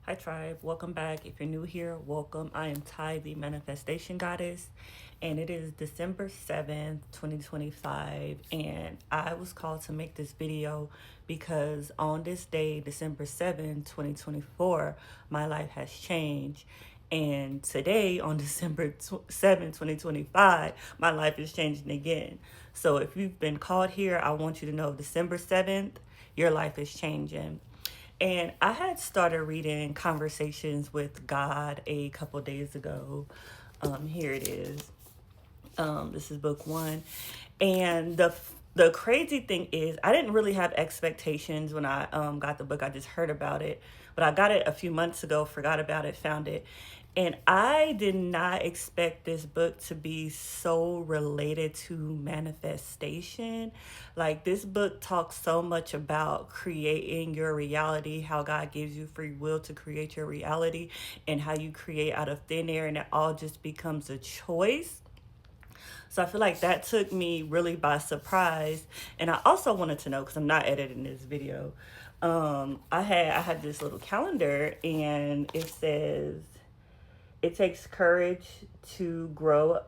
Hi, tribe. Welcome back. If you're new here, welcome. I am Ty, the Manifestation Goddess, and it is December 7th, 2025. And I was called to make this video because on this day, December 7th, 2024, my life has changed. And today, on December 7th, 2025, my life is changing again. So if you've been called here, I want you to know December 7th, your life is changing. And I had started reading Conversations with God a couple days ago. Here it is. This is book one. And the crazy thing is, I didn't really have expectations when I got the book. I just heard about it, but I got it a few months ago, forgot about it, found it. And I did not expect this book to be so related to manifestation. Like, this book talks so much about creating your reality, how God gives you free will to create your reality, and how you create out of thin air, and it all just becomes a choice. So I feel like that took me really by surprise. And I also wanted to know, because I'm not editing this video, I had this little calendar, and it says it takes courage to grow.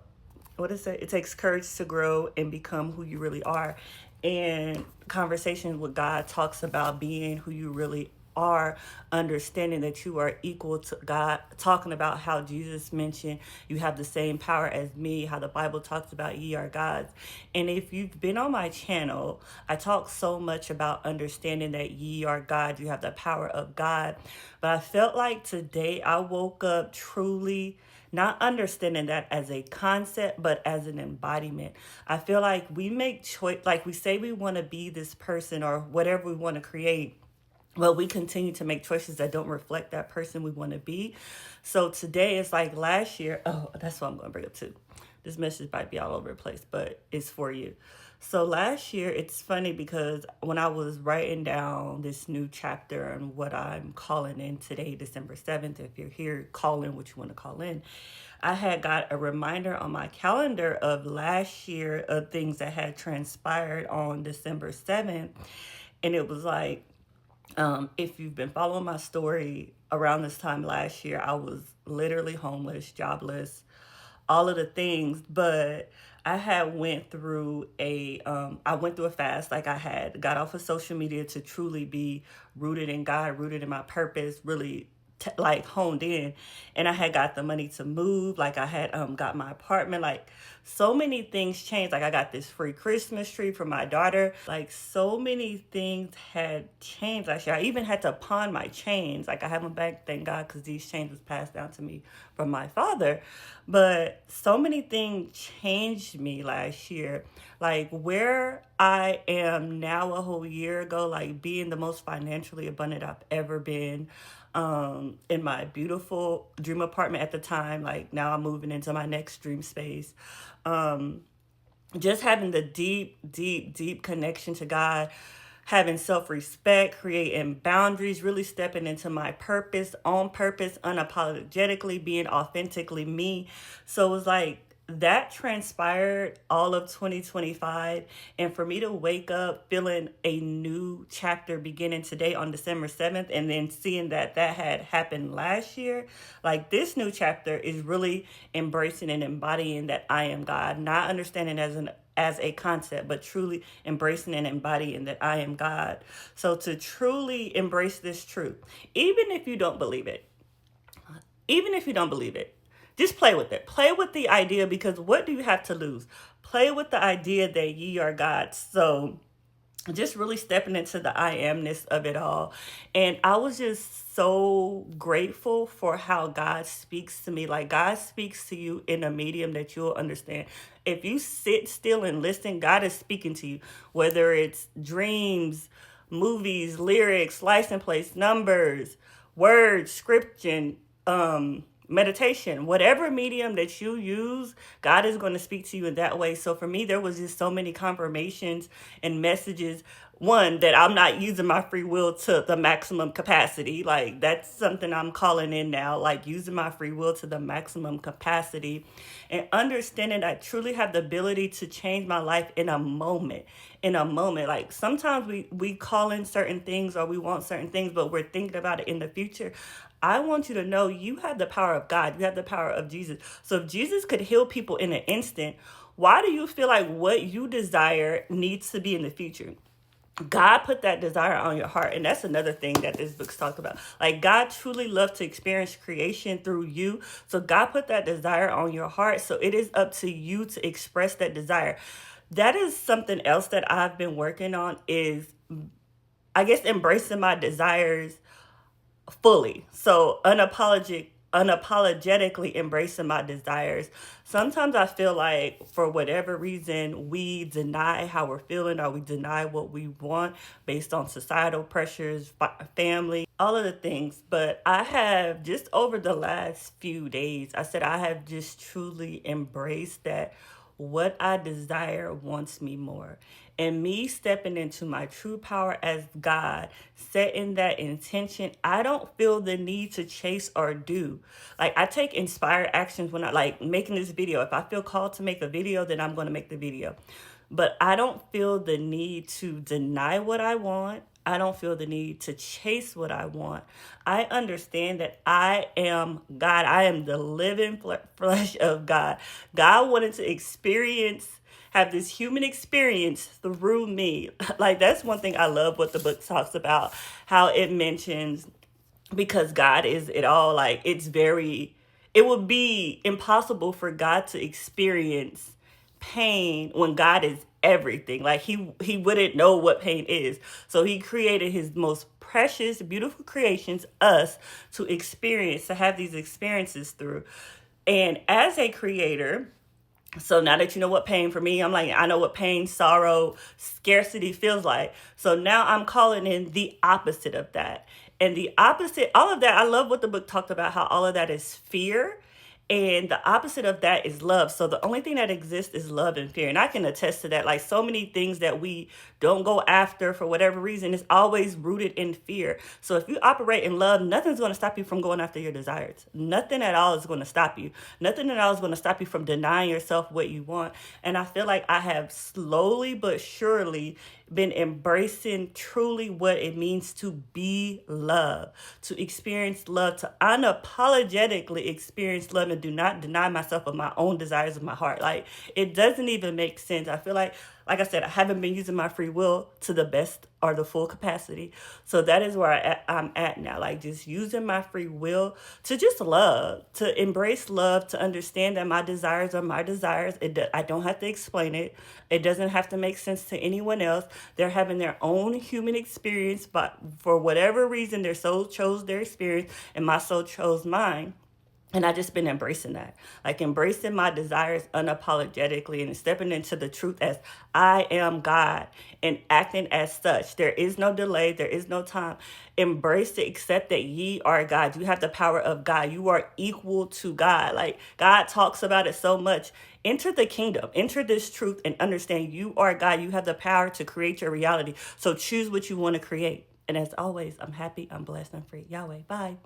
What is it? It takes courage to grow and become who you really are. And Conversation with God talks about being who you really are, understanding that you are equal to God, talking about how Jesus mentioned you have the same power as me, how the Bible talks about ye are gods. And if you've been on my channel, I talk so much about understanding that ye are God, you have the power of God. But I felt like today I woke up truly not understanding that as a concept, but as an embodiment. I feel like we make choice, like we say we want to be this person or whatever we want to create, but we continue to make choices that don't reflect that person we want to be. So today it's like last year. Oh, that's what I'm going to bring up too. This message might be all over the place, but it's for you. So last year, it's funny because when I was writing down this new chapter and what I'm calling in today, December 7th, if you're here, call in what you want to call in. I had got a reminder on my calendar of last year of things that had transpired on December 7th. And it was like, if you've been following my story, around this time last year, I was literally homeless, jobless, all of the things. But I had went through a fast. Like, I had got off of social media to truly be rooted in God, rooted in my purpose, really like honed in. And I had got the money to move. Like, I had got my apartment. Like, so many things changed. Like, I got this free Christmas tree for my daughter. Like, so many things had changed last year. I even had to pawn my chains. Like, I have them back, thank God, because these chains was passed down to me from my father. But so many things changed me last year. Like, where I am now a whole year ago, like being the most financially abundant I've ever been, in my beautiful dream apartment at the time. Like, now I'm moving into my next dream space. Um, just having the deep, deep, deep connection to God, having self respect, creating boundaries, really stepping into my purpose, on purpose, unapologetically, being authentically me. So it was like that transpired all of 2025. And for me to wake up feeling a new chapter beginning today on December 7th, and then seeing that that had happened last year, like, this new chapter is really embracing and embodying that I am God, not understanding as a concept, but truly embracing and embodying that I am God. So to truly embrace this truth, even if you don't believe it, even if you don't believe it, just play with it. Play with the idea, because what do you have to lose? Play with the idea that ye are God. So just really stepping into the I amness of it all. And I was just so grateful for how God speaks to me. Like, God speaks to you in a medium that you'll understand. If you sit still and listen, God is speaking to you, whether it's dreams, movies, lyrics, license plates, numbers, words, scripture, meditation, whatever medium that you use, God is going to speak to you in that way. So for me, there was just so many confirmations and messages one, that I'm not using my free will to the maximum capacity. Like, that's something I'm calling in now, like using my free will to the maximum capacity, and understanding I truly have the ability to change my life in a moment. In a moment. Like, sometimes we call in certain things or we want certain things, but we're thinking about it in the future. I want you to know you have the power of God. You have the power of Jesus. So if Jesus could heal people in an instant, why do you feel like what you desire needs to be in the future? God put that desire on your heart. And that's another thing that this book's talked about. Like, God truly loves to experience creation through you. So God put that desire on your heart. So it is up to you to express that desire. That is something else that I've been working on, is, I guess, embracing my desires fully. So unapologetically embracing my desires. Sometimes I feel like for whatever reason we deny how we're feeling, or we deny what we want based on societal pressures, family, all of the things. But I have, just over the last few days, I said I have just truly embraced that what I desire wants me more. And me stepping into my true power as God, setting that intention, I don't feel the need to chase or do. Like, I take inspired actions when I, like, making this video. If I feel called to make a video, then I'm going to make the video. But I don't feel the need to deny what I want. I don't feel the need to chase what I want. I understand that I am God. I am the living flesh of God. God wanted to have this human experience through me. Like, that's one thing I love what the book talks about, how it mentions, because God is it all, like, it would be impossible for God to experience pain when God is everything. Like, he wouldn't know what pain is. So he created his most precious, beautiful creations, us, to have these experiences through. And as a creator, so now that you know what pain, for me, I'm like, I know what pain, sorrow, scarcity feels like. So now I'm calling in the opposite of that. And the opposite, all of that, I love what the book talked about, how all of that is fear. And the opposite of that is love. So the only thing that exists is love and fear. And I can attest to that. Like, so many things that we don't go after for whatever reason is always rooted in fear. So if you operate in love, nothing's going to stop you from going after your desires. Nothing at all is going to stop you. Nothing at all is going to stop you from denying yourself what you want. And I feel like I have slowly but surely been embracing truly what it means to be love, to experience love, to unapologetically experience love, and do not deny myself of my own desires of my heart. Like, it doesn't even make sense. I feel like I said, I haven't been using my free will to the best or the full capacity. So that is where I'm at now. Like, just using my free will to just love, to embrace love, to understand that my desires are my desires. I don't have to explain it. It doesn't have to make sense to anyone else. They're having their own human experience, but for whatever reason, their soul chose their experience and my soul chose mine. And I just been embracing that, like embracing my desires unapologetically and stepping into the truth as I am God and acting as such. There is no delay. There is no time. Embrace it. Accept that ye are God. You have the power of God. You are equal to God. Like, God talks about it so much. Enter the kingdom. Enter this truth and understand you are God. You have the power to create your reality. So choose what you want to create. And as always, I'm happy, I'm blessed, I'm free. Yahweh, bye.